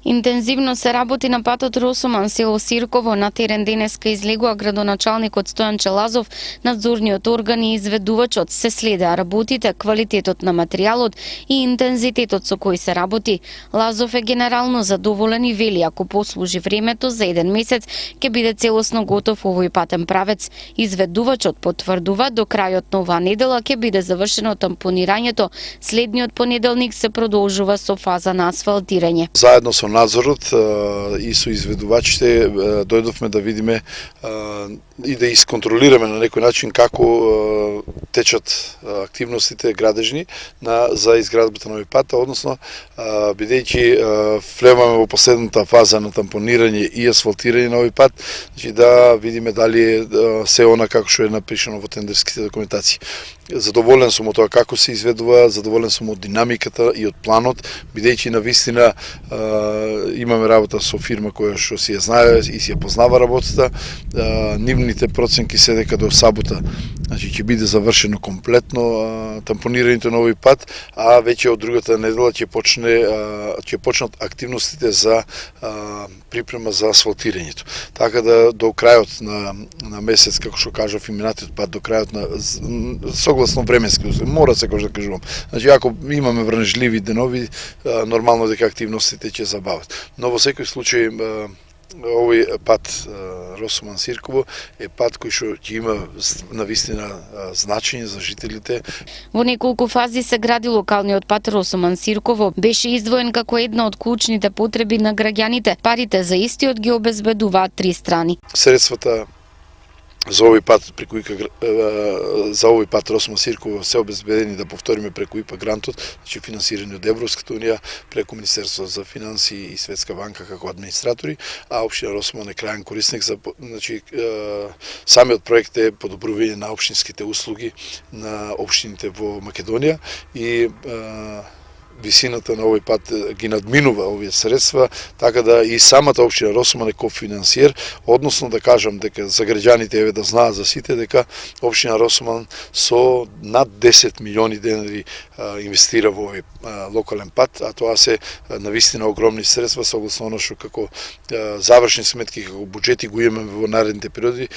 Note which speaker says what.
Speaker 1: Интензивно се работи на патот Росуман село Сирково. На терен денеска излегува градоначалникот Стојан Челазов, надзорниот орган и изведувачот. Се следеа работите, квалитетот на материјалот и интензитетот со кој се работи. Лазов е генерално задоволен и вели ако послужи времето за 1 месец ќе биде целосно готов овој патен правец. Изведувачот потврдува до крајот на оваа недела ќе биде завршено тампонирањето. Следниот понеделник се продолжува со фаза на асфалтирање.
Speaker 2: Заедно со надзорот и со изведувачите дојдовме да видиме и да исконтролираме на некој начин како течат активностите градежни за изградбата на овој пат, односно бидејќи влеваме во последната фаза на тампонирање и асфалтирање на овој пат, значи да видиме дали е се она како што е напишано во тендерските документации. Задоволен сум од тоа како се изведува, задоволен сум од динамиката и од планот, бидејќи навистина имаме работа со фирма која што си ја знае и си ја познава работата. Нивните проценки се дека до сабота значи ќе биде завршено комплетно тампонирањето на овој пат, а веќе од другата недела ќе почнат активностите за припрема за асфалтирањето. Така да до крајот на месец, како што кажав и минатиот пат, до крајот на согласно временски услови, мора секогаш да кажувам. Значи ако имаме врнежливи денови, нормално дека активностите ќе забават. Но во секој случај овој пат Росуман Сирково е пат кој што ќе има навистина значење за жителите.
Speaker 1: Во неколку фази се гради локалниот пат Росуман Сирково. Беше издвоен како една од клучните потреби на граѓаните. Парите за истиот ги обезбедуваат 3 страни.
Speaker 2: Средствата за овој пат Росуман Сирково се обезбедени, да повториме, преку ИПА грантот, значи финансирани од Европската унија, преку Министерство за финансии и Светска банка како администратори, а општина Росуман е крајен корисник за, значи самиот проект е подобрување на општинските услуги на општините во Македонија и висината на овој пат ги надминува овие средства, така да и самата општина Росуман е кофинансиер, односно да кажам дека за граѓаните еве да знаат за сите дека општина Росуман со над 10 милиони денари инвестира во овој локален пат, а тоа се навистина огромни средства согласно оно што како завршни сметки, како буџети го имаме во наредните периоди.